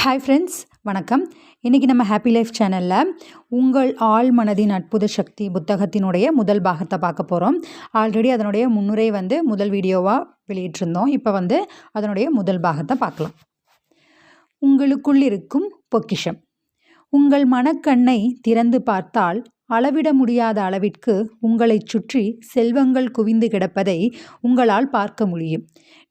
Hi friends, வணக்கம். இன்றைக்கி நம்ம ஹாப்பி லைஃப் சேனலில் உங்கள் ஆழ் மனதின் அற்புத சக்தி புத்தகத்தினுடைய முதல் பாகத்தை பார்க்க போகிறோம். ஆல்ரெடி அதனுடைய முன்னுரை முதல் வீடியோவாக வெளியிட்டிருந்தோம். இப்போ அதனுடைய முதல் பாகத்தை பார்க்கலாம். உங்களுக்குள் இருக்கும் பொக்கிஷம். உங்கள் மனக்கண்ணை திறந்து பார்த்தால் அளவிட முடியாத அளவிற்கு உங்களைச் சுற்றி செல்வங்கள் குவிந்து கிடப்பதை உங்களால் பார்க்க முடியும்.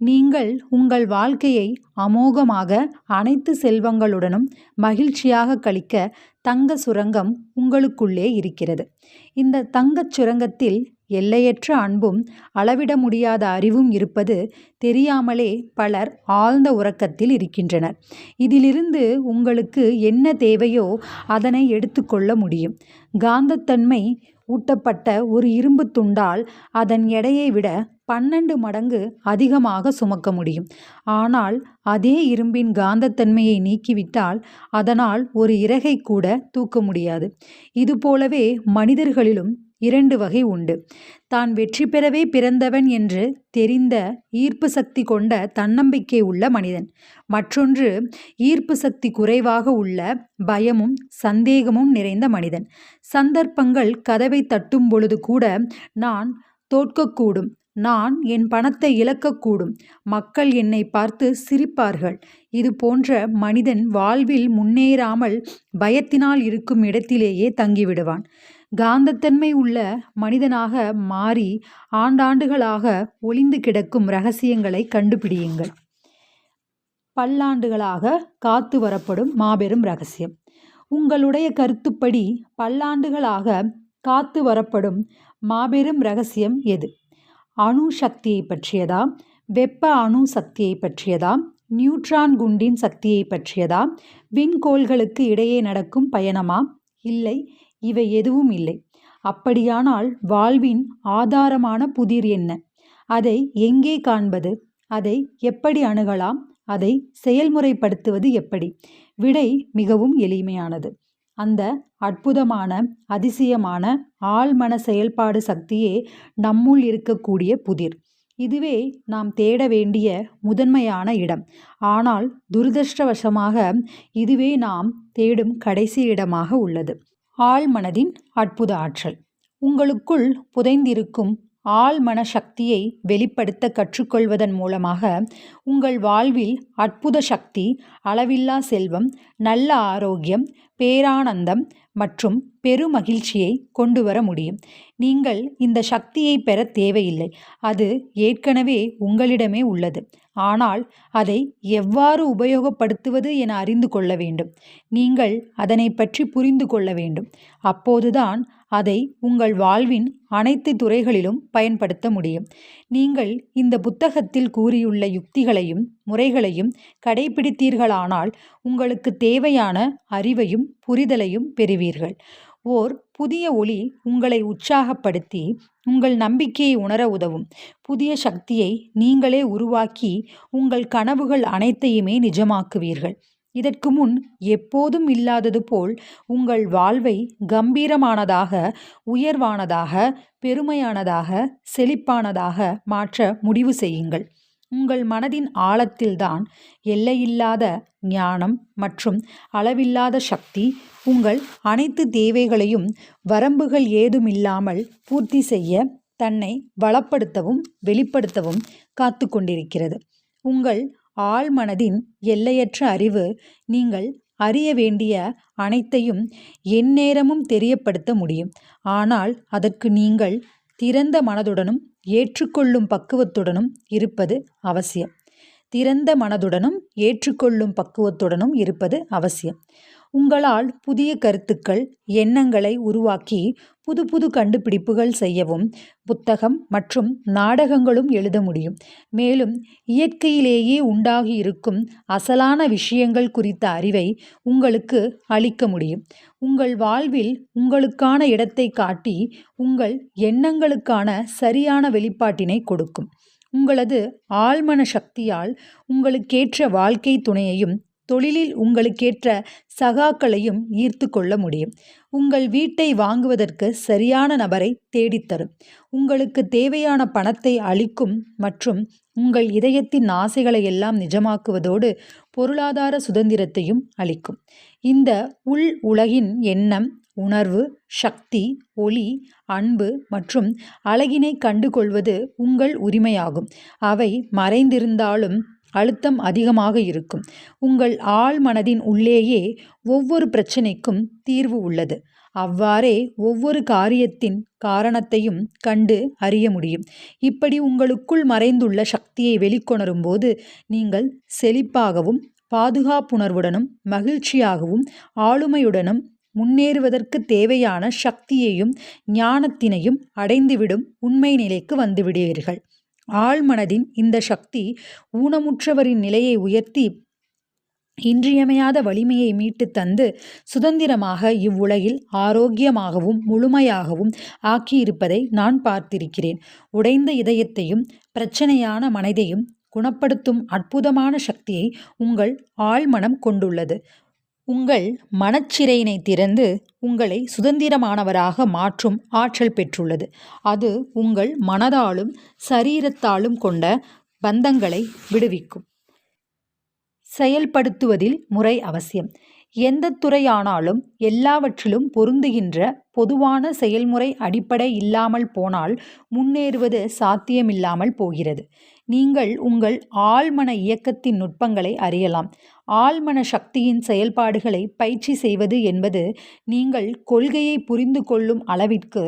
நீங்கள் உங்கள் வாழ்க்கையை அமோகமாக அனைத்து செல்வங்களுடனும் மகிழ்ச்சியாக கழிக்க தங்க சுரங்கம் உங்களுக்குள்ளே இருக்கிறது. இந்த தங்கச் சுரங்கத்தில் எல்லையற்ற அன்பும் அளவிட முடியாத அறிவும் இருப்பது தெரியாமலே பலர் ஆழ்ந்த உறக்கத்தில் இருக்கின்றனர். இதிலிருந்து உங்களுக்கு என்ன தேவையோ அதனை எடுத்துக்கொள்ள முடியும். காந்தத்தன்மை ஊட்டப்பட்ட ஒரு இரும்பு துண்டால் அதன் எடையை விட 12 மடங்கு அதிகமாக சுமக்க முடியும். ஆனால் அதே இரும்பின் காந்தத்தன்மையை நீக்கிவிட்டால் அதனால் ஒரு இறகை கூட தூக்க முடியாது. இதுபோலவே மனிதர்களிலும் 2 வகை உண்டு. தான் வெற்றி பெறவே பிறந்தவன் என்று தெரிந்த ஈர்ப்பு சக்தி கொண்ட தன்னம்பிக்கை உள்ள மனிதன். மற்றொன்று ஈர்ப்பு சக்தி குறைவாக உள்ள பயமும் சந்தேகமும் நிறைந்த மனிதன். சந்தர்ப்பங்கள் கதவை தட்டும் பொழுது கூட நான் தோற்கக்கூடும், நான் என் பணத்தை இழக்கக்கூடும், மக்கள் என்னை பார்த்து சிரிப்பார்கள், இது போன்ற மனிதன் வாழ்வில் முன்னேறாமல் பயத்தினால் இருக்கும் இடத்திலேயே தங்கிவிடுவான். காந்தத்தன்மை உள்ள மனிதனாக மாறி ஆண்டாண்டுகளாக ஒளிந்து கிடக்கும் இரகசியங்களை கண்டுபிடியுங்கள். பல்லாண்டுகளாக காத்து வரப்படும் மாபெரும் இரகசியம். உங்களுடைய கருத்துப்படி பல்லாண்டுகளாக காத்து வரப்படும் மாபெரும் இரகசியம் எது? அணு சக்தியை பற்றியதா? வெப்ப அணு சக்தியை பற்றியதா? நியூட்ரான் குண்டின் சக்தியை பற்றியதா? விண்கோள்களுக்கு இடையே நடக்கும் பயணமா? இல்லை, இவை எதுவும் இல்லை. அப்படியானால் வாழ்வின் ஆதாரமான புதிர் என்ன? அதை எங்கே காண்பது? அதை எப்படி அணுகலாம்? அதை செயல்முறைப்படுத்துவது எப்படி? விடை மிகவும் எளிமையானது. அந்த அற்புதமான அதிசயமான ஆழ்மன செயல்பாடு சக்தியே நம்முள் இருக்கக்கூடிய புதிர். இதுவே நாம் தேட வேண்டிய முதன்மையான இடம். ஆனால் துரதிர்ஷ்டவசமாக இதுவே நாம் தேடும் கடைசி இடமாக உள்ளது. ஆழ்மனதின் அற்புத ஆற்றல். உங்களுக்குள் புதைந்திருக்கும் ஆழ்மன சக்தியை வெளிப்படுத்த கற்றுக்கொள்வதன் மூலமாக உங்கள் வாழ்வில் அற்புத சக்தி, அளவில்லா செல்வம், நல்ல ஆரோக்கியம், பேரானந்தம் மற்றும் பெருமகிழ்ச்சியை கொண்டு வர முடியும். நீங்கள் இந்த சக்தியை பெற தேவையில்லை. அது ஏற்கனவே உங்களிடமே உள்ளது. ஆனால் அதை எவ்வாறு உபயோகப்படுத்துவது என அறிந்து கொள்ள வேண்டும். நீங்கள் அதனை பற்றி புரிந்து கொள்ள வேண்டும். அப்போதுதான் அதை உங்கள் வாழ்வின் அனைத்து துறைகளிலும் பயன்படுத்த முடியும். நீங்கள் இந்த புத்தகத்தில் கூறியுள்ள யுக்திகளையும் முறைகளையும் கடைபிடித்தீர்களானால் உங்களுக்கு தேவையான அறிவையும் புரிதலையும் பெறுவீர்கள். ஓர் புதிய ஒளி உங்களை உற்சாகப்படுத்தி உங்கள் நம்பிக்கையை உணர உதவும். புதிய சக்தியை நீங்களே உருவாக்கி உங்கள் கனவுகள் அனைத்தையுமே நிஜமாக்குவீர்கள். இதற்கு முன் எப்போதும் இல்லாதது போல் உங்கள் வாழ்வை கம்பீரமானதாக, உயர்வானதாக, பெருமையானதாக, செழிப்பானதாக மாற்ற முடிவு செய்யுங்கள். உங்கள் மனதின் ஆழத்தில்தான் எல்லையில்லாத ஞானம் மற்றும் அளவில்லாத சக்தி உங்கள் அனைத்து தேவைகளையும் வரம்புகள் ஏதுமில்லாமல் பூர்த்தி செய்ய தன்னை வளப்படுத்தவும் வெளிப்படுத்தவும் காத்து கொண்டிருக்கிறது. உங்கள் ஆழ்மனதின் எல்லையற்ற அறிவு நீங்கள் அறிய வேண்டிய அனைத்தையும் எந்நேரமும் தெரியப்படுத்த முடியும். ஆனால் அதற்கு நீங்கள் திறந்த மனதுடனும் ஏற்றுக்கொள்ளும் பக்குவத்துடனும் இருப்பது அவசியம். திறந்த மனதுடனும் ஏற்றுக்கொள்ளும் பக்குவத்துடனும் இருப்பது அவசியம். உங்களால் புதிய கருத்துக்கள், எண்ணங்களை உருவாக்கி புது புது கண்டுபிடிப்புகள் செய்யவும் புத்தகம் மற்றும் நாடகங்களும் எழுத முடியும். மேலும் இயற்கையிலேயே உண்டாகி இருக்கும் அசலான விஷயங்கள் குறித்த அறிவை உங்களுக்கு அளிக்க முடியும். உங்கள் வாழ்வில் உங்களுக்கான இடத்தை காட்டி உங்கள் எண்ணங்களுக்கான சரியான வெளிப்பாட்டினை கொடுக்கும். உங்களது ஆழ்மன சக்தியால் உங்களுக்கேற்ற வாழ்க்கை துணையையும் தொழிலில் உங்களுக்கேற்ற சகாக்களையும் ஈர்த்து கொள்ள முடியும். உங்கள் வீட்டை வாங்குவதற்கு சரியான நபரை தேடித்தரும். உங்களுக்கு தேவையான பணத்தை அளிக்கும் மற்றும் உங்கள் இதயத்தின் ஆசைகளை எல்லாம் நிஜமாக்குவதோடு பொருளாதார சுதந்திரத்தையும் அளிக்கும். இந்த உள் உலகின் எண்ணம், உணர்வு, சக்தி, ஒளி, அன்பு மற்றும் அழகினை கண்டுகொள்வது உங்கள் உரிமையாகும். அவை மறைந்திருந்தாலும் அழுத்தம் அதிகமாக இருக்கும். உங்கள் ஆழ் மனதின் உள்ளேயே ஒவ்வொரு பிரச்சனைக்கும் தீர்வு உள்ளது. அவ்வாறே ஒவ்வொரு காரியத்தின் காரணத்தையும் கண்டு அறிய முடியும். இப்படி உங்களுக்குள் மறைந்துள்ள சக்தியை வெளிக்கொணரும் போது நீங்கள் செழிப்பாகவும் பாதுகாப்புணர்வுடனும் மகிழ்ச்சியாகவும் ஆளுமையுடனும் முன்னேறுவதற்கு தேவையான சக்தியையும் ஞானத்தினையும் அடைந்துவிடும் உண்மை நிலைக்கு வந்துவிடுவீர்கள். ஆழ்மனதின் இந்த சக்தி ஊனமுற்றவரின் நிலையை உயர்த்தி இன்றியமையாத வலிமையை மீட்டு தந்து சுதந்திரமாக இவ்வுலகில் ஆரோக்கியமாகவும் முழுமையாகவும் ஆக்கியிருப்பதை நான் பார்த்திருக்கிறேன். உடைந்த இதயத்தையும் பிரச்சனையான மனதையும் குணப்படுத்தும் அற்புதமான சக்தியை உங்கள் ஆழ்மனம் கொண்டுள்ளது. உங்கள் மனச்சிறையினை திறந்து உங்களை சுதந்திரமானவராக மாற்றும் ஆற்றல் பெற்றுள்ளது. அது உங்கள் மனதாலும் சரீரத்தாலும் கொண்ட பந்தங்களை விடுவிக்கும். செயல்படுத்துவதில் முறை அவசியம். எந்த துறையானாலும் எல்லாவற்றிலும் பொருந்துகின்ற பொதுவான செயல்முறை அடிப்படை இல்லாமல் போனால் முன்னேறுவது சாத்தியமில்லாமல் போகிறது. நீங்கள் உங்கள் ஆழ்மன இயக்கத்தின் நுட்பங்களை அறியலாம். ஆழ்மன சக்தியின் செயல்பாடுகளை பயிற்சி செய்வது என்பது நீங்கள் கொள்கையை புரிந்து கொள்ளும் அளவிற்கு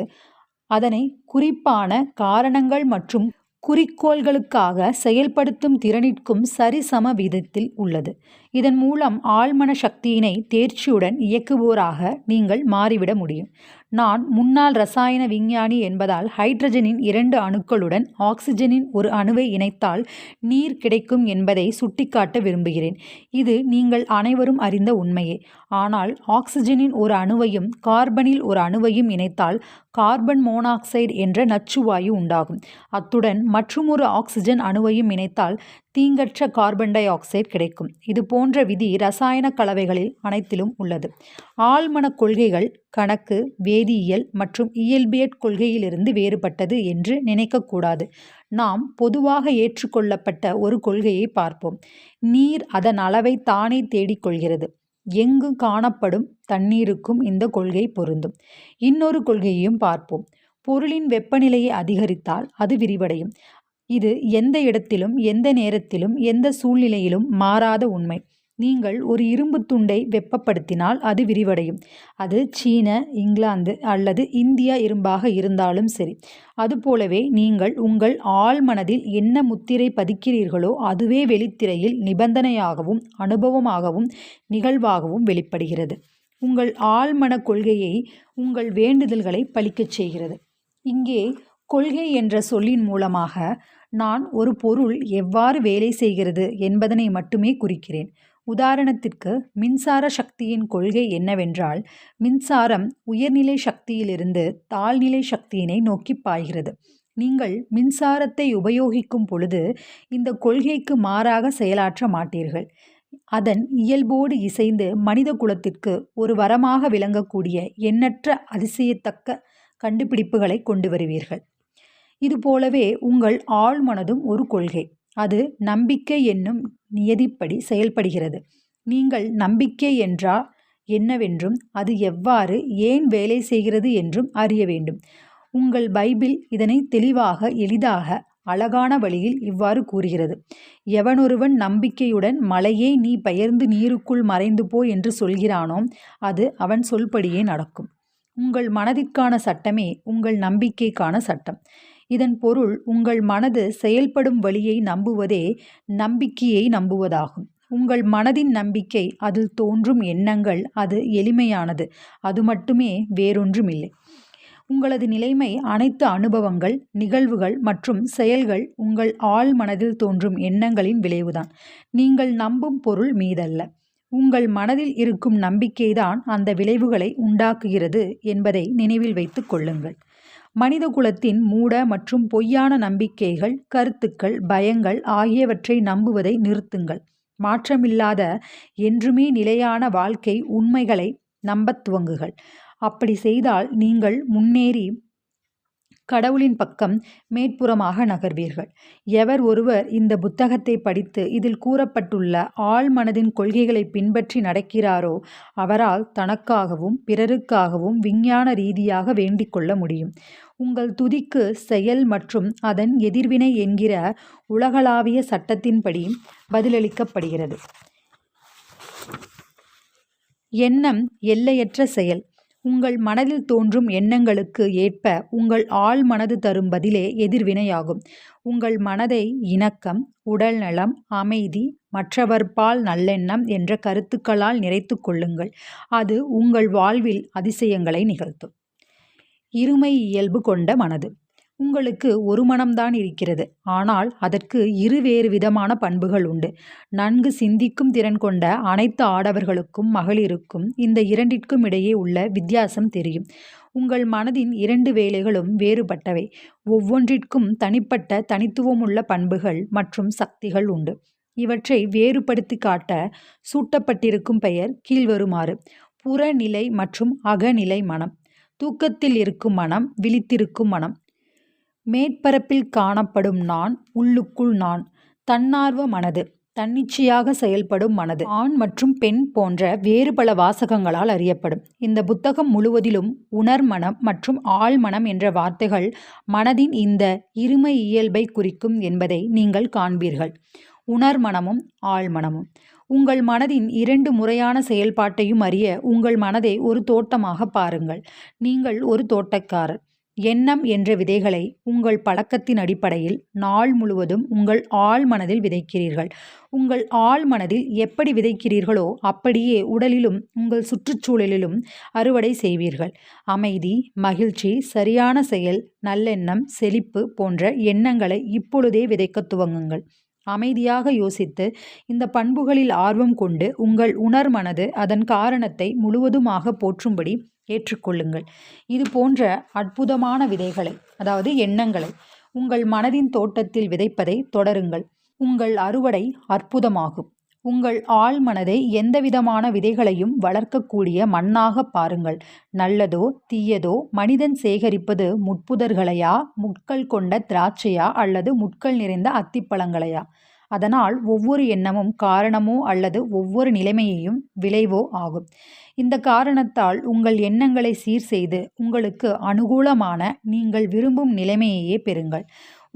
அதனை குறிப்பான காரணங்கள் மற்றும் குறிக்கோள்களுக்காக செயல்படுத்தும் திறனிற்கும் சரிசம விதத்தில் உள்ளது. இதன் மூலம் ஆழ்மன சக்தியினை தேர்ச்சியுடன் இயக்குவோராக நீங்கள் மாறிவிட முடியும். நான் முன்னாள் ரசாயன விஞ்ஞானி என்பதால் ஹைட்ரஜனின் 2 அணுக்களுடன் ஆக்சிஜனின் ஒரு அணுவை இணைத்தால் நீர் கிடைக்கும் என்பதை சுட்டிக்காட்ட விரும்புகிறேன். இது நீங்கள் அனைவரும் அறிந்த உண்மையே. ஆனால் ஆக்சிஜனின் ஒரு அணுவையும் கார்பனில் ஒரு அணுவையும் இணைத்தால் கார்பன் மோனாக்சைடு என்ற நச்சுவாயு உண்டாகும். அத்துடன் மற்றுமொரு ஆக்சிஜன் அணுவையும் இணைத்தால் தீங்கற்ற கார்பன் டை ஆக்சைடு கிடைக்கும். இது போன்ற விதி ரசாயன கலவைகளில் அனைத்திலும் உள்ளது. ஆழ்மன கொள்கைகள் கணக்கு, வேதியியல் மற்றும் இயல்பியற் கொள்கையிலிருந்து வேறுபட்டது என்று நினைக்கக்கூடாது. நாம் பொதுவாக ஏற்றுக்கொள்ளப்பட்ட ஒரு கொள்கையை பார்ப்போம். நீர் அதன் அளவை தானே தேடிக்கொள்கிறது. எங்கு காணப்படும் தண்ணீருக்கும் இந்த கொள்கை பொருந்தும். இன்னொரு கொள்கையையும் பார்ப்போம். பொருளின் வெப்பநிலையை அதிகரித்தால் அது விரிவடையும். இது எந்த இடத்திலும் எந்த நேரத்திலும் எந்த சூழ்நிலையிலும் மாறாத உண்மை. நீங்கள் ஒரு இரும்பு துண்டை வெப்பப்படுத்தினால் அது விரிவடையும். அது சீன, இங்கிலாந்து அல்லது இந்தியா இரும்பாக இருந்தாலும் சரி. அதுபோலவே நீங்கள் உங்கள் ஆழ்மனதில் என்ன முத்திரை பதிக்கிறீர்களோ அதுவே வெளித்திரையில் நிபந்தனையாகவும் அனுபவமாகவும் நிகழ்வாகவும் வெளிப்படுகிறது. உங்கள் ஆழ்மன கொள்கையை உங்கள் வேண்டுதல்களை பலிக்கச் செய்கிறது. இங்கே கொள்கை என்ற சொல்லின் மூலமாக நான் ஒரு பொருள் எவ்வாறு வேலை செய்கிறது என்பதனை மட்டுமே குறிக்கிறேன். உதாரணத்திற்கு மின்சார சக்தியின் கொள்கை என்னவென்றால், மின்சாரம் உயர்நிலை சக்தியிலிருந்து தாழ்நிலை சக்தியினை நோக்கி பாய்கிறது. நீங்கள் மின்சாரத்தை உபயோகிக்கும் பொழுது இந்த கொள்கைக்கு மாறாக செயலாற்ற மாட்டீர்கள். அதன் இயல்போடு இசைந்து மனித குலத்திற்கு ஒரு வரமாக விளங்கக்கூடிய எண்ணற்ற அதிசயத்தக்க கண்டுபிடிப்புகளை கொண்டு வருவீர்கள். இதுபோலவே உங்கள் ஆழ்மனதும் ஒரு கொள்கை. அது நம்பிக்கை என்னும் நியதிப்படி செயல்படுகிறது. நீங்கள் நம்பிக்கை என்றால் என்னவென்றும் அது எவ்வாறு ஏன் வேலை செய்கிறது என்றும் அறிய வேண்டும். உங்கள் பைபிள் இதனை தெளிவாக எளிதாக அழகான வழியில் இவ்வாறு கூறுகிறது. எவனொருவன் நம்பிக்கையுடன் மலையே நீ பெயர்ந்து நீருக்குள் மறைந்து போ என்று சொல்கிறானோ அது அவன் சொல்படியே நடக்கும். உங்கள் மனதிற்கான சட்டமே உங்கள் நம்பிக்கைக்கான சட்டம். இதன் பொருள் உங்கள் மனது செயல்படும் வழியை நம்புவதே நம்பிக்கையை நம்புவதாகும். உங்கள் மனதின் நம்பிக்கை, அதில் தோன்றும் எண்ணங்கள், அது எளிமையானது. அது மட்டுமே, வேறொன்றுமில்லை. உங்களது நிலைமை அனைத்து அனுபவங்கள், நிகழ்வுகள் மற்றும் செயல்கள் உங்கள் ஆழ் மனதில் தோன்றும் எண்ணங்களின் விளைவுதான். நீங்கள் நம்பும் பொருள் மீதல்ல. உங்கள் மனதில் இருக்கும் நம்பிக்கைதான் அந்த விளைவுகளை உண்டாக்குகிறது என்பதை நினைவில் வைத்துக் கொள்ளுங்கள். மனித குலத்தின் மூட மற்றும் பொய்யான நம்பிக்கைகள், கருத்துக்கள், பயங்கள் ஆகியவற்றை நம்புவதை நிறுத்துங்கள். மாற்றமில்லாத என்றுமே நிலையான வாழ்க்கை உண்மைகளை நம்பத் துவங்குங்கள். அப்படி செய்தால் நீங்கள் முன்னேறி கடவுளின் பக்கம் மேற்புறமாக நகர்வீர்கள். எவர் ஒருவர் இந்த புத்தகத்தை படித்து இதில் கூறப்பட்டுள்ள ஆழ்மனதின் கொள்கைகளை பின்பற்றி நடக்கிறாரோ அவரால் தனக்காகவும் பிறருக்காகவும் விஞ்ஞான ரீதியாக வேண்டிக் கொள்ள முடியும். உங்கள் துதிக்கு செயல் மற்றும் அதன் எதிர்வினை என்கிற உலகளாவிய சட்டத்தின்படி பதிலளிக்கப்படுகிறது. எண்ணம் எல்லையற்ற செயல். உங்கள் மனதில் தோன்றும் எண்ணங்களுக்கு ஏற்ப உங்கள் ஆழ் மனது தரும் பதிலே எதிர்வினையாகும். உங்கள் மனதை இணக்கம், உடல்நலம், அமைதி, மற்றவர்பால் நல்லெண்ணம் என்ற கருத்துக்களால் நிறைத்து கொள்ளுங்கள். அது உங்கள் வாழ்வில் அதிசயங்களை நிகழ்த்தும். இருமை இயல்பு கொண்ட மனது. உங்களுக்கு ஒரு மனம்தான் இருக்கிறது, ஆனால் அதற்கு வேறு விதமான பண்புகள் உண்டு. நன்கு சிந்திக்கும் திறன் கொண்ட அனைத்து ஆடவர்களுக்கும் மகளிருக்கும் இந்த இரண்டிற்கும் இடையே உள்ள வித்தியாசம் தெரியும். உங்கள் மனதின் 2 வேலைகளும் வேறுபட்டவை. ஒவ்வொன்றிற்கும் தனிப்பட்ட தனித்துவமுள்ள பண்புகள் மற்றும் சக்திகள் உண்டு. இவற்றை வேறுபடுத்தி காட்ட சூட்டப்பட்டிருக்கும் பெயர் கீழ்வருமாறு: புறநிலை மற்றும் அகநிலை மனம், தூக்கத்தில் இருக்கும் மனம், விழித்திருக்கும் மனம், மேற்பரப்பில் காணப்படும் நான், உள்ளுக்குள் நான், தன்னார்வ மனது, தன்னிச்சையாக செயல்படும் மனது, ஆண் மற்றும் பெண் போன்ற வேறு பல வாசகங்களால் அறியப்படும். இந்த புத்தகம் முழுவதிலும் உணர்மனம் மற்றும் ஆழ்மனம் என்ற வார்த்தைகள் மனதின் இந்த இருமை இயல்பை குறிக்கும் என்பதை நீங்கள் காண்பீர்கள். உணர்மனமும் ஆழ்மனமும். உங்கள் மனதின் 2 முறையான செயல்பாட்டையும் அறிய உங்கள் மனதை ஒரு தோட்டமாக பாருங்கள். நீங்கள் ஒரு தோட்டக்காரர். எண்ணம் என்ற விதைகளை உங்கள் பழக்கத்தின் அடிப்படையில் நாள் முழுவதும் உங்கள் ஆழ் மனதில் விதைக்கிறீர்கள். உங்கள் ஆழ் மனதில் எப்படி விதைக்கிறீர்களோ அப்படியே உடலிலும் உங்கள் சுற்றுச்சூழலிலும் அறுவடை செய்வீர்கள். அமைதி, மகிழ்ச்சி, சரியான செயல், நல்லெண்ணம், செழிப்பு போன்ற எண்ணங்களை இப்பொழுதே விதைக்க துவங்குங்கள். அமைதியாக யோசித்து இந்த பண்புகளில் ஆர்வம் கொண்டு உங்கள் உணர்மனது அதன் காரணத்தை முழுவதுமாக போற்றும்படி ஏற்றுக்கொள்ளுங்கள். இது போன்ற அற்புதமான விதைகளை, அதாவது எண்ணங்களை, உங்கள் மனதின் தோட்டத்தில் விதைப்பதை தொடருங்கள். உங்கள் அறுவடை அற்புதமாகும். உங்கள் ஆழ் மனதை எந்தவிதமான விதைகளையும் வளர்க்கக்கூடிய மண்ணாக பாருங்கள். நல்லதோ தீயதோ மனிதன் சேகரிப்பது முட்புதர்களையா, முட்கள் கொண்ட திராட்சையா அல்லது முட்கள் நிறைந்த அத்திப்பழங்களையா? அதனால் ஒவ்வொரு எண்ணமும் காரணமோ அல்லது ஒவ்வொரு நிலைமையையும் விளைவோ ஆகும். இந்த காரணத்தால் உங்கள் எண்ணங்களை சீர் செய்து உங்களுக்கு அனுகூலமான நீங்கள் விரும்பும் நிலைமையையே பெறுங்கள்.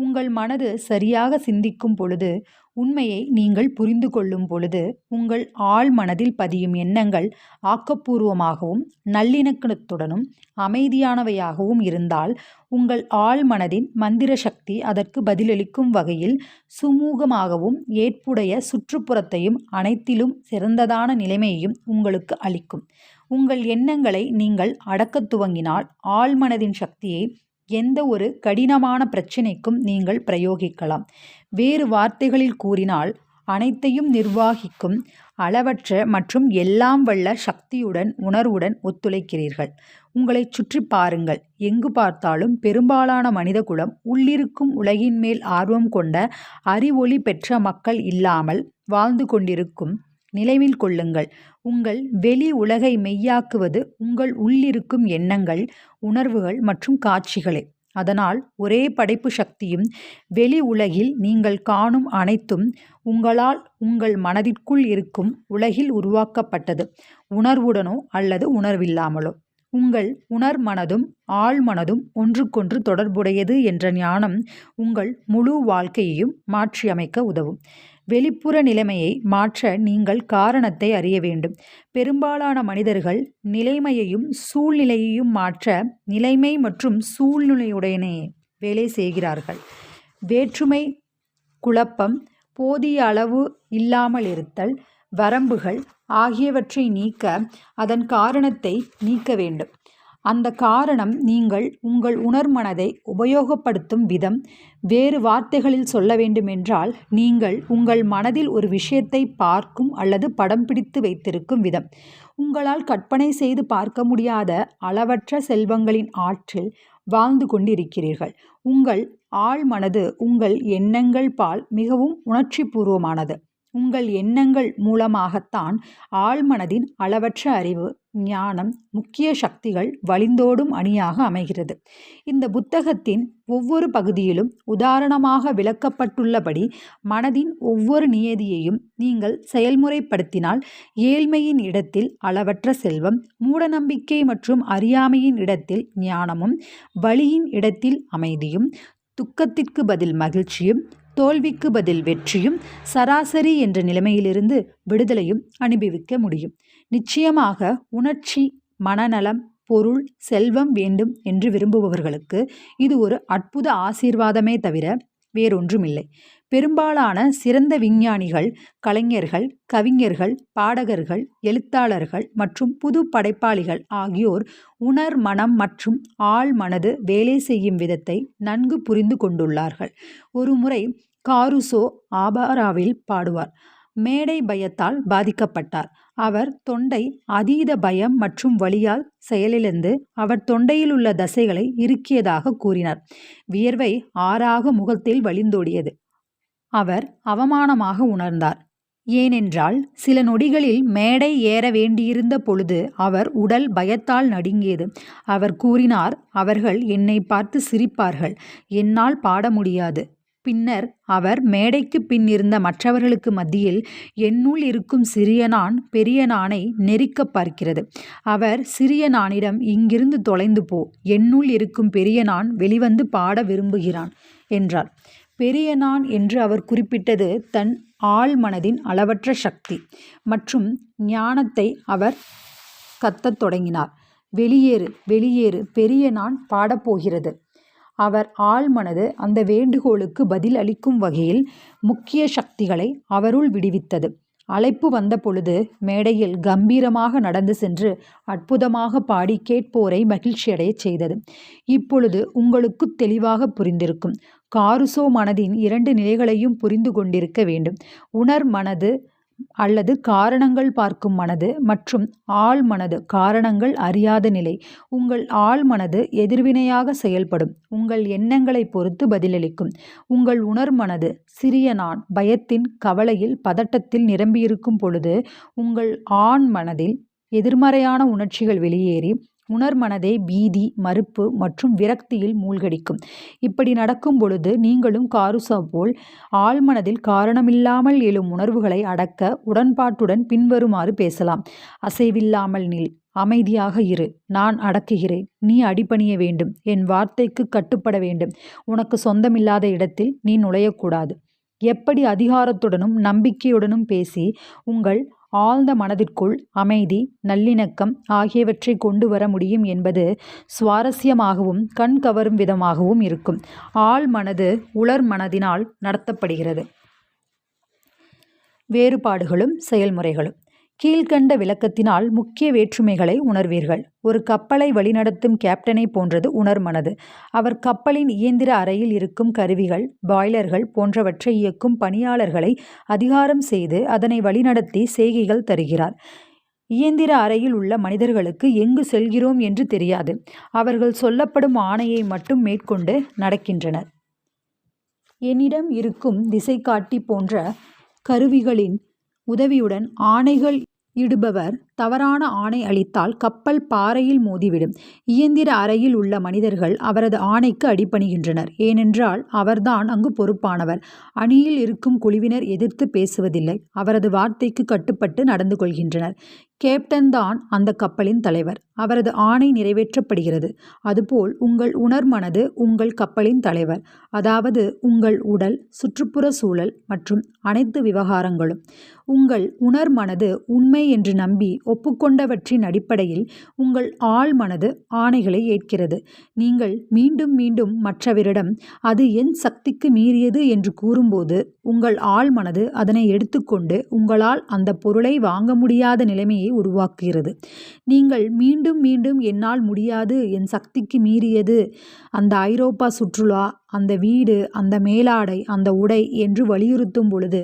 உங்கள் மனது சரியாக சிந்திக்கும் பொழுது, உண்மையை நீங்கள் புரிந்து கொள்ளும் பொழுது, உங்கள் ஆழ் மனதில் பதியும் எண்ணங்கள் ஆக்கப்பூர்வமாகவும் நல்லிணக்கத்துடனும் அமைதியானவையாகவும் இருந்தால் உங்கள் ஆழ் மனதின் மந்திர சக்தி அதற்கு பதிலளிக்கும் வகையில் சுமூகமாகவும் ஏற்புடைய சுற்றுப்புறத்தையும் அனைத்திலும் சிறந்ததான நிலைமையையும் உங்களுக்கு அளிக்கும். உங்கள் எண்ணங்களை நீங்கள் அடக்கத் துவங்கினால் ஆழ்மனதின் சக்தியை எந்த ஒரு கடினமான பிரச்சினைக்கும் நீங்கள் பிரயோகிக்கலாம். வேறு வார்த்தைகளில் கூறினால், அனைத்தையும் நிர்வாகிக்கும் அளவற்ற மற்றும் எல்லாம் வல்ல சக்தியுடன் உணர்வுடன் ஒத்துழைக்கிறீர்கள். உங்களை சுற்றி பாருங்கள். எங்கு பார்த்தாலும் பெரும்பாலான மனித குலம் உள்ளிருக்கும் உலகின் மேல் ஆர்வம் கொண்ட அறிவொளி பெற்ற மக்கள் இல்லாமல் வாழ்ந்து கொண்டிருக்கும் நினைவில் கொள்ளுங்கள். உங்கள் வெளி உலகை மெய்யாக்குவது உங்கள் உள்ளிருக்கும் எண்ணங்கள், உணர்வுகள் மற்றும் காட்சிகளே. அதனால் ஒரே படைப்பு சக்தியும் வெளி உலகில் நீங்கள் காணும் அனைத்தும் உங்களால் உங்கள் மனதிற்குள் இருக்கும் உலகில் உருவாக்கப்பட்டது, உணர்வுடனோ அல்லது உணர்வில்லாமலோ. உங்கள் உணர்மனதும் ஆழ்மனதும் ஒன்றுக்கொன்று தொடர்புடையது என்ற ஞானம் உங்கள் முழு வாழ்க்கையையும் மாற்றியமைக்க உதவும். வெளிப்புற நிலைமையை மாற்ற நீங்கள் காரணத்தை அறிய வேண்டும். பெரும்பாலான மனிதர்கள் நிலைமையையும் சூழ்நிலையையும் மாற்ற நிலைமை மற்றும் சூழ்நிலையுடனே வேலை செய்கிறார்கள். வேற்றுமை, குழப்பம், போதிய அளவு இல்லாமல் இருத்தல், வரம்புகள் ஆகியவற்றை நீக்க அதன் காரணத்தை நீக்க வேண்டும். அந்த காரணம் நீங்கள் உங்கள் உணர்மனதை உபயோகப்படுத்தும் விதம். வேறு வார்த்தைகளில் சொல்ல வேண்டுமென்றால், நீங்கள் உங்கள் மனதில் ஒரு விஷயத்தை பார்க்கும் அல்லது படம் பிடித்து வைத்திருக்கும் விதம். உங்களால் கற்பனை செய்து பார்க்க முடியாத அளவற்ற செல்வங்களின் ஆற்றில் வாழ்ந்து கொண்டிருக்கிறீர்கள். உங்கள் ஆழ்மனது உங்கள் எண்ணங்கள் பால் மிகவும் உணர்ச்சி பூர்வமானது. உங்கள் எண்ணங்கள் மூலமாகத்தான் ஆழ்மனதின் அளவற்ற அறிவு, ஞானம், முக்கிய சக்திகள் வழிந்தோடும் அணியாக அமைகிறது. இந்த புத்தகத்தின் ஒவ்வொரு பகுதியிலும் உதாரணமாக விளக்கப்பட்டுள்ளபடி மனதின் ஒவ்வொரு நியதியையும் நீங்கள் செயல்முறைப்படுத்தினால் ஏழ்மையின் இடத்தில் அளவற்ற செல்வம், மூடநம்பிக்கை மற்றும் அறியாமையின் இடத்தில் ஞானமும், வலியின் இடத்தில் அமைதியும், துக்கத்திற்கு பதில் மகிழ்ச்சியும், தோல்விக்கு பதில் வெற்றியும், சராசரி என்ற நிலைமையிலிருந்து விடுதலையும் அனுபவிக்க முடியும். நிச்சயமாக உணர்ச்சி, மனநலம், பொருள், செல்வம் வேண்டும் என்று விரும்புபவர்களுக்கு இது ஒரு அற்புத ஆசீர்வாதமே தவிர வேறொன்றுமில்லை. பெரும்பாலான சிறந்த விஞ்ஞானிகள், கலைஞர்கள், கவிஞர்கள், பாடகர்கள், எழுத்தாளர்கள் மற்றும் புது படைப்பாளிகள் ஆகியோர் உணர் மனம் மற்றும் ஆழ் மனது வேலை செய்யும் விதத்தை நன்கு புரிந்து கொண்டுள்ளார்கள். ஒருமுறை காருசோ ஆபாராவில் பாடுவார். மேடை பயத்தால் பாதிக்கப்பட்டார். அவர் தொண்டை அதீத பயம் மற்றும் வலியால் செயலிழந்து அவர் தொண்டையில் உள்ள தசைகளை இறுக்கியதாக கூறினார். வியர்வை ஆறாக முகத்தில் வழிந்தோடியது. அவர் அவமானமாக உணர்ந்தார். ஏனென்றால் சில நொடிகளில் மேடை ஏற வேண்டியிருந்த பொழுது அவர் உடல் பயத்தால் நடுங்கியது. அவர் கூறினார், அவர்கள் என்னை பார்த்து சிரிப்பார்கள், என்னால் பாட முடியாது. பின்னர் அவர் மேடைக்கு பின் இருந்த மற்றவர்களுக்கு மத்தியில், என்னுள் இருக்கும் சிறிய நான் பெரிய நானை நெரிக்க பார்க்கிறது. அவர் சிறிய நானிடம், இங்கிருந்து தொலைந்து போ, என்னுள் இருக்கும் பெரிய நான் வெளிவந்து பாட விரும்புகிறான் என்றார். பெரிய நான் என்று அவர் குறிப்பிட்டது தன் ஆழ் மனதின் அளவற்ற சக்தி மற்றும் ஞானத்தை அவர் கத்தத் தொடங்கினார். வெளியேறு, வெளியேறு, பெரிய நான் பாடப்போகிறது. அவர் ஆழ்மனது அந்த வேண்டுகோளுக்கு பதில் அளிக்கும் வகையில் முக்கிய சக்திகளை அவருள் விடுவித்தது. அழைப்பு வந்த பொழுது மேடையில் கம்பீரமாக நடந்து சென்று அற்புதமாக பாடி கேட்போரை மகிழ்ச்சியடைய செய்தது. இப்பொழுது உங்களுக்கு தெளிவாக புரிந்திருக்கும். காருசோ மனதின் 2 நிலைகளையும் புரிந்து கொண்டிருக்க வேண்டும். உணர் மனது அல்லது காரணங்கள் பார்க்கும் மனது மற்றும் ஆழ் மனது காரணங்கள் அறியாத நிலை. உங்கள் ஆழ் மனது எதிர்வினையாக செயல்படும். உங்கள் எண்ணங்களை பொறுத்து பதிலளிக்கும். உங்கள் உணர் மனது சிறிய நான் பயத்தின், கவலையில், பதட்டத்தில் நிரம்பியிருக்கும் பொழுது உங்கள் ஆண் மனதில் எதிர்மறையான உணர்ச்சிகள் வெளியேறி உணர் மனதை பீதி, மறுப்பு மற்றும் விரக்தியில் மூழ்கடிக்கும். இப்படி நடக்கும் பொழுது நீங்களும் காருசோ போல் ஆழ்மனதில் காரணமில்லாமல் எழும் உணர்வுகளை அடக்க உடன்பாட்டுடன் பின்வருமாறு பேசலாம். அசைவில்லாமல் நில், அமைதியாக இரு, நான் அடக்குகிறேன், நீ அடிபணிய வேண்டும், என் வார்த்தைக்கு கட்டுப்பட வேண்டும், உனக்கு சொந்தமில்லாத இடத்தில் நீ நுழையக்கூடாது. எப்படி அதிகாரத்துடனும் நம்பிக்கையுடனும் பேசி உங்கள் ஆழ்ந்த மனதிற்குள் அமைதி, நல்லிணக்கம் ஆகியவற்றை கொண்டு வர முடியும் என்பது சுவாரஸ்யமாகவும் கண் கவரும் விதமாகவும் இருக்கும். ஆழ் மனது உலர் மனதினால் நடத்தப்படுகிறது. வேறுபாடுகளும் செயல்முறைகளும். கீழ்கண்ட விளக்கத்தினால் முக்கிய வேற்றுமைகளை உணர்வீர்கள். ஒரு கப்பலை வழிநடத்தும் கேப்டனை போன்றது உணர்மனது. அவர் கப்பலின் இயந்திர அறையில் இருக்கும் கருவிகள், பாய்லர்கள் போன்றவற்றை இயக்கும் பணியாளர்களை அதிகாரம் செய்து அதனை வழிநடத்தி செய்கைகள் தருகிறார். இயந்திர அறையில் உள்ள மனிதர்களுக்கு எங்கு செல்கிறோம் என்று தெரியாது. அவர்கள் சொல்லப்படும் ஆணையை மட்டும் மேற்கொண்டு நடக்கின்றனர். என்னிடம் இருக்கும் திசைகாட்டி போன்ற கருவிகளின் உதவியுடன் ஆணைகள் இடுபவர் தவறான ஆணை அளித்தால் கப்பல் பாறையில் மோதிவிடும். இயந்திர அறையில் உள்ள மனிதர்கள் அவரது ஆணைக்கு அடிபணிகின்றனர். ஏனென்றால் அவர்தான் அங்கு பொறுப்பானவர். அணியில் இருக்கும் குழுவினர் எதிர்த்து பேசுவதில்லை. அவரது வார்த்தைக்கு கட்டுப்பட்டு நடந்து கொள்கின்றனர். கேப்டன் தான் அந்த கப்பலின் தலைவர். அவரது ஆணை நிறைவேற்றப்படுகிறது. அதுபோல் உங்கள் உணர்மனது உங்கள் கப்பலின் தலைவர். அதாவது உங்கள் உடல், சுற்றுப்புற சூழல் மற்றும் அனைத்து விவகாரங்களும். உங்கள் உணர்மனது உண்மை என்று நம்பி ஒப்புக்கொண்டவற்றின் அடிப்படையில் உங்கள் ஆழ் மனது ஆணைகளை ஏற்கிறது. நீங்கள் மீண்டும் மீண்டும் மற்றவரிடம் அது என் சக்திக்கு மீறியது என்று கூறும்போது உங்கள் ஆழ் மனது அதனை எடுத்துக்கொண்டு உங்களால் அந்த பொருளை வாங்க முடியாத நிலைமையை உருவாக்குகிறது. நீங்கள் மீண்டும் மீண்டும் என்னால் முடியாது, என் சக்திக்கு மீறியது, அந்த ஐரோப்பா சுற்றுலா, அந்த வீடு, அந்த மேலாடை, அந்த உடை என்று வலியுறுத்தும் பொழுது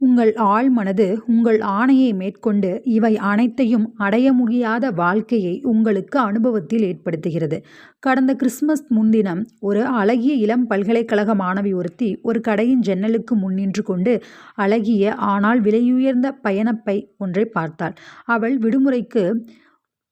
உங்கள் ஆழ்மனது உங்கள் ஆணையை மேற்கொண்டு இவை அனைத்தையும் அடைய முடியாத வாழ்க்கையை உங்களுக்கு அனுபவத்தில் ஏற்படுத்துகிறது. கடந்த கிறிஸ்மஸ் முன்தினம் ஒரு அழகிய இளம் பல்கலைக்கழக மாணவி ஒருத்தி ஒரு கடையின் ஜன்னலுக்கு முன் நின்று கொண்டு அழகிய ஆனால் விலையுயர்ந்த பயணப்பை ஒன்றை பார்த்தாள். அவள் விடுமுறைக்கு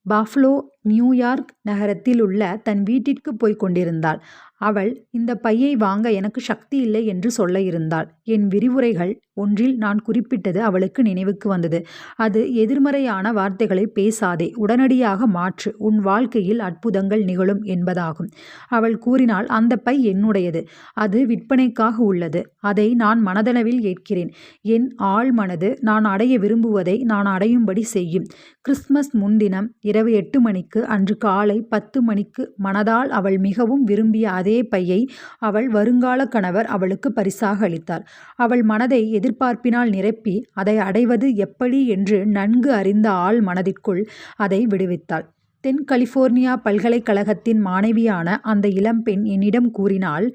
பஃப்லோ, நியூயார்க் நகரத்தில் உள்ள தன் வீட்டிற்கு போய்க் கொண்டிருந்தாள். அவள் இந்த பையை வாங்க எனக்கு சக்தி இல்லை என்று சொல்ல இருந்தாள். என் விரிவுரைகள் ஒன்றில் நான் குறிப்பிட்டது அவளுக்கு நினைவுக்கு வந்தது. அது எதிர்மறையான வார்த்தைகளை பேசாதே, உடனடியாக மாற்று, உன் வாழ்க்கையில் அற்புதங்கள் நிகழும் என்பதாகும். அவள் கூறினாள், அந்த பை என்னுடையது, அது விற்பனைக்காக உள்ளது, அதை நான் மனதளவில் ஏற்கிறேன். என் ஆழ் மனது நான் அடைய விரும்புவதை நான் அடையும்படி செய்யும். கிறிஸ்மஸ் முன்தினம் இரவு 8 மணிக்கு, அன்று காலை 10 மணிக்கு மனதால் அவள் மிகவும் விரும்பிய அதே பையை அவள் வருங்கால கணவர் அவளுக்கு பரிசாக அளித்தார். அவள் மனதை எதிர்பார்ப்பினால் நிரப்பி அதை அடைவது எப்படி என்று நன்கு அறிந்த ஆழ் மனதிற்குள் அதை விடுவித்தாள். தென் கலிபோர்னியா பல்கலைக்கழகத்தின் மாணவியான அந்த இளம்பெண் என்னிடம் கூறினாள்,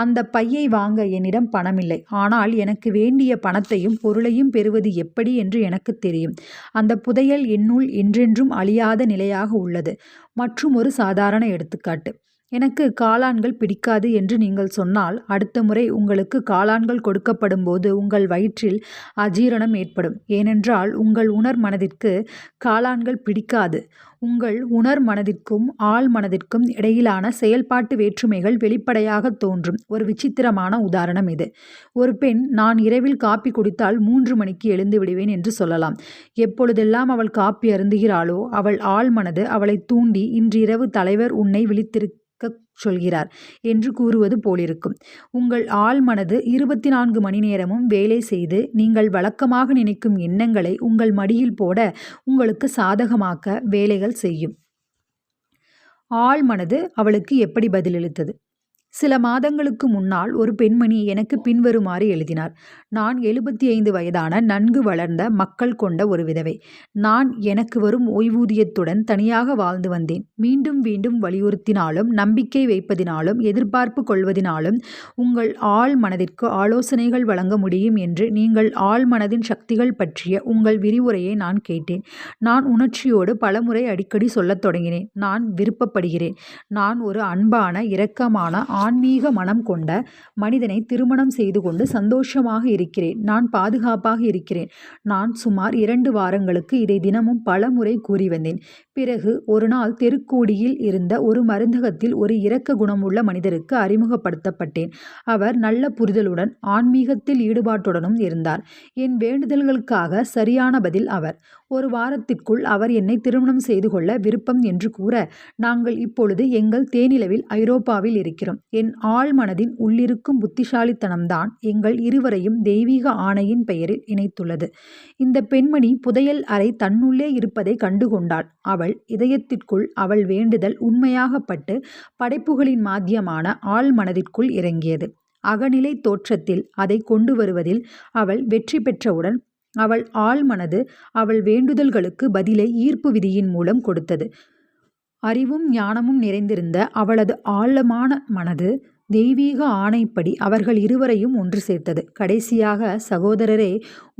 அந்த பையை வாங்க என்னிடம் பணமில்லை, ஆனால் எனக்கு வேண்டிய பணத்தையும் பொருளையும் பெறுவது எப்படி என்று எனக்கு தெரியும். அந்த புதையல் என்னுள் என்றென்றும் அழியாத நிலையாக உள்ளது. மற்றும் ஒரு சாதாரண எடுத்துக்காட்டு, எனக்கு காளான்கள் பிடிக்காது என்று நீங்கள் சொன்னால், அடுத்த முறை உங்களுக்கு காளான்கள் கொடுக்கப்படும் போது உங்கள் வயிற்றில் அஜீரணம் ஏற்படும். ஏனென்றால் உங்கள் உணர் மனதிற்கு காளான்கள் பிடிக்காது. உங்கள் உணர் மனதிற்கும் ஆழ் மனதிற்கும் இடையிலான செயல்பாட்டு வேற்றுமைகள் வெளிப்படையாக தோன்றும். ஒரு விசித்திரமான உதாரணம் இது. ஒரு பெண், நான் இரவில் காப்பி குடித்தால் 3 மணிக்கு எழுந்து விடுவேன் என்று சொல்லலாம். எப்பொழுதெல்லாம் அவள் காப்பி அருந்துகிறாளோ அவள் ஆழ் மனது அவளை தூண்டி, இன்று இரவு தலைவர் உன்னை விழித்திருக்க சொல்கிறார் என்று கூறுவது போலிருக்கும். உங்கள் ஆழ் மனது 24 மணி நேரமும் வேலை செய்து நீங்கள் வழக்கமாக நினைக்கும் எண்ணங்களை உங்கள் மடியில் போட உங்களுக்கு சாதகமாக்க வேலைகள் செய்யும். ஆழ் மனது அவளுக்கு எப்படி பதிலளித்தது? சில மாதங்களுக்கு முன்னால் ஒரு பெண்மணி எனக்கு பின்வருமாறு எழுதினார். நான் 75 வயதான நன்கு வளர்ந்த மக்கள் கொண்ட ஒரு விதவை. நான் எனக்கு வரும் ஓய்வூதியத்துடன் தனியாக வாழ்ந்து வந்தேன். மீண்டும் மீண்டும் வலியுறுத்தினாலும் நம்பிக்கை வைப்பதினாலும் எதிர்பார்ப்பு கொள்வதினாலும் உங்கள் ஆழ் மனதிற்கு ஆலோசனைகள் வழங்க முடியும் என்று நீங்கள் ஆழ் மனதின் சக்திகள் பற்றிய உங்கள் விரிவுரையை நான் கேட்டேன். நான் உணர்ச்சியோடு பலமுறை அடிக்கடி சொல்லத் தொடங்கினேன். நான் விருப்பப்படுகிறேன். நான் ஒரு அன்பான, இரக்கமான, ஆன்மீக மனம் கொண்ட மனிதனை திருமணம் செய்து கொண்டு சந்தோஷமாக இருக்கிறேன். நான் பாதுகாப்பாக இருக்கிறேன். நான் சுமார் 2 வாரங்களுக்கு இதை தினமும் பல முறை கூறி வந்தேன். பிறகு ஒரு நாள் தெருக்கோடியில் இருந்த ஒரு மருந்தகத்தில் ஒரு இரக்க குணமுள்ள மனிதருக்கு அறிமுகப்படுத்தப்பட்டேன். அவர் நல்ல புரிதலுடன் ஆன்மீகத்தில் ஈடுபாட்டுடனும் இருந்தார். என் வேண்டுதல்களுக்காக சரியான பதில் அவர். ஒரு வாரத்திற்குள் அவர் என்னை திருமணம் செய்து கொள்ள விருப்பம் என்று கூற, நாங்கள் இப்பொழுது எங்கள் தேனிலவில் ஐரோப்பாவில் இருக்கிறோம். என் ஆழ் மனதின் உள்ளிருக்கும் புத்திசாலித்தனம்தான் எங்கள் இருவரையும் தெய்வீக ஆணையின் பெயரில் இணைத்துள்ளது. இந்த பெண்மணி புதையல் அறை தன்னுள்ளே இருப்பதை கண்டுகொண்டாள். அவள் இதயத்திற்குள் அவள் வேண்டுதல் உண்மையாகப்பட்டு படைப்புகளின் மாத்தியமான ஆழ் மனதிற்குள் இறங்கியது. அகநிலை தோற்றத்தில் அதை கொண்டு வருவதில் அவள் வெற்றி பெற்றவுடன் அவள் ஆழ் மனது அவள் வேண்டுதல்களுக்கு பதிலை ஈர்ப்பு விதியின் மூலம் கொடுத்தது. அறிவும் ஞானமும் நிறைந்திருந்த அவளது ஆழமான மனது தெய்வீக ஆணைப்படி அவர்கள் இருவரையும் ஒன்று சேர்த்தது. கடைசியாக, சகோதரரே,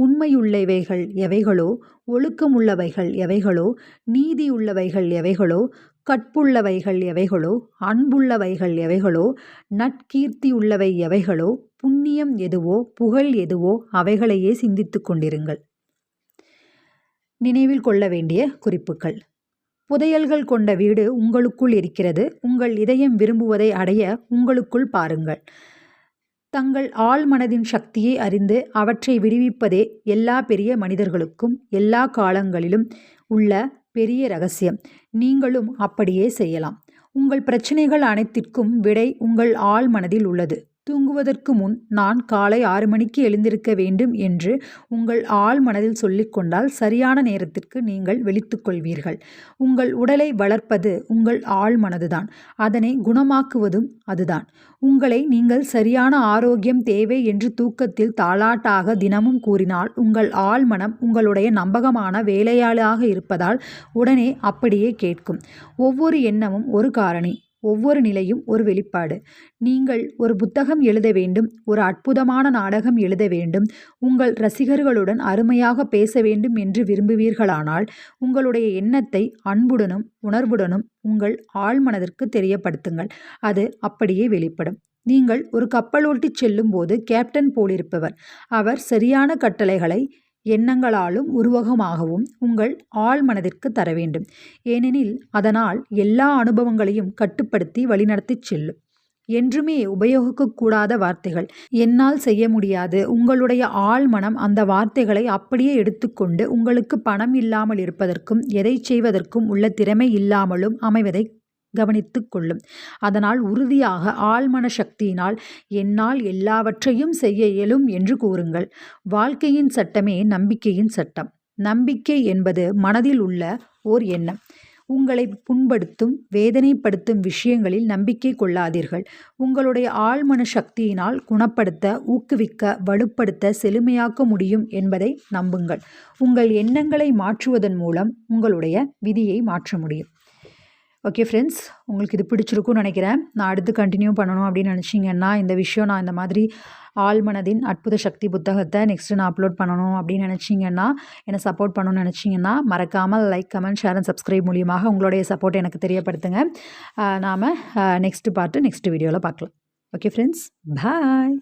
உண்மையுள்ளவைகள் எவைகளோ, ஒழுக்கமுள்ளவைகள் எவைகளோ, நீதியுள்ளவைகள் எவைகளோ, கற்புள்ளவைகள் எவைகளோ, அன்புள்ளவைகள் எவைகளோ, நற்கீர்த்தியுள்ளவை எவைகளோ, புண்ணியம் எதுவோ, புகழ் எதுவோ அவைகளையே சிந்தித்துக் கொண்டிருங்கள். நினைவில் கொள்ள வேண்டிய குறிப்புகள். புதையல்கள் கொண்ட வீடு உங்களுக்குள் இருக்கிறது. உங்கள் இதயம் விரும்புவதை அடைய உங்களுக்குள் பாருங்கள். தங்கள் ஆழ் மனதின் சக்தியை அறிந்து அவற்றை விடுவிப்பதே எல்லா பெரிய மனிதர்களுக்கும் எல்லா காலங்களிலும் உள்ள பெரிய ரகசியம். நீங்களும் அப்படியே செய்யலாம். உங்கள் பிரச்சனைகள் அனைத்திற்கும் விடை உங்கள் ஆழ் மனதில் உள்ளது. தூங்குவதற்கு முன் நான் காலை 6 மணிக்கு எழுந்திருக்க வேண்டும் என்று உங்கள் ஆழ் மனதில் சொல்லிக்கொண்டால் சரியான நேரத்திற்கு நீங்கள் விழித்துக் கொள்வீர்கள். உங்கள் உடலை வளர்ப்பது உங்கள் ஆழ் மனதுதான். அதனை குணமாக்குவதும் அதுதான். உங்களை நீங்கள் சரியான ஆரோக்கியம் தேவை என்று தூக்கத்தில் தாலாட்டாக தினமும் கூறினால் உங்கள் ஆழ் மனம் உங்களுடைய நம்பகமான வேலையாளாக இருப்பதால் உடனே அப்படியே கேட்கும். ஒவ்வொரு எண்ணமும் ஒரு காரணி. ஒவ்வொரு நிலையும் ஒரு வெளிப்பாடு. நீங்கள் ஒரு புத்தகம் எழுத வேண்டும், ஒரு அற்புதமான நாடகம் எழுத வேண்டும், உங்கள் ரசிகர்களுடன் அருமையாக பேச வேண்டும் என்று விரும்புவீர்களானால், உங்களுடைய எண்ணத்தை அன்புடனும் உணர்வுடனும் உங்கள் ஆழ்மனதிற்கு தெரியப்படுத்துங்கள். அது அப்படியே வெளிப்படும். நீங்கள் ஒரு கப்பலோட்டிச் செல்லும்போது கேப்டன் போலிருப்பவர். அவர் சரியான கட்டளைகளை எண்ணங்களாலும் உருவகமாகவும் உங்கள் ஆழ்மனதிற்கு தர வேண்டும். ஏனெனில் அதனால் எல்லா அனுபவங்களையும் கட்டுப்படுத்தி வழிநடத்திச் செல்லும். என்றுமே உபயோகிக்கக்கூடாத வார்த்தைகள். என்னால் செய்ய முடியாது. உங்களுடைய ஆழ்மனம் அந்த வார்த்தைகளை அப்படியே எடுத்துக்கொண்டு உங்களுக்கு பணம் இல்லாமல் இருப்பதற்கும் எதைச் செய்வதற்கும் உள்ள திறமை இல்லாமலும் அமைவதை கவனித்துக் கொள்ளும். அதனால் உறுதியாக ஆழ்மன சக்தியினால் என்னால் எல்லாவற்றையும் செய்ய இயலும் என்று கூறுங்கள். வாழ்க்கையின் சட்டமே நம்பிக்கையின் சட்டம். நம்பிக்கை என்பது மனதில் உள்ள ஓர் எண்ணம். உங்களை புண்படுத்தும் வேதனைப்படுத்தும் விஷயங்களில் நம்பிக்கை கொள்ளாதீர்கள். உங்களுடைய ஆழ்மன சக்தியினால் குணப்படுத்த, ஊக்குவிக்க, வலுப்படுத்த, செழுமையாக்க முடியும் என்பதை நம்புங்கள். உங்கள் எண்ணங்களை மாற்றுவதன் மூலம் உங்களுடைய விதியை மாற்ற முடியும். ஓகே ஃப்ரெண்ட்ஸ், உங்களுக்கு இது பிடிச்சிருக்கும்னு நினைக்கிறேன். நான் அடுத்து கண்டினியூ பண்ணணும் அப்படின்னு நினச்சிங்கன்னா, இந்த விஷயம் நான் இந்த மாதிரி ஆழ்மனதின் அற்புத சக்தி புத்தகத்தை நெக்ஸ்ட்டு நான் அப்லோட் பண்ணணும் அப்படின்னு நினச்சிங்கன்னா, என்னை சப்போர்ட் பண்ணணும்னு நினச்சிங்கன்னா, மறக்காமல் like, comment, share and subscribe மூலியமாக உங்களுடைய சப்போர்ட் எனக்கு தெரியப்படுத்துங்க. நாம் நெக்ஸ்ட் வீடியோவில் பார்க்கலாம். ஓகே ஃப்ரெண்ட்ஸ், பாய்.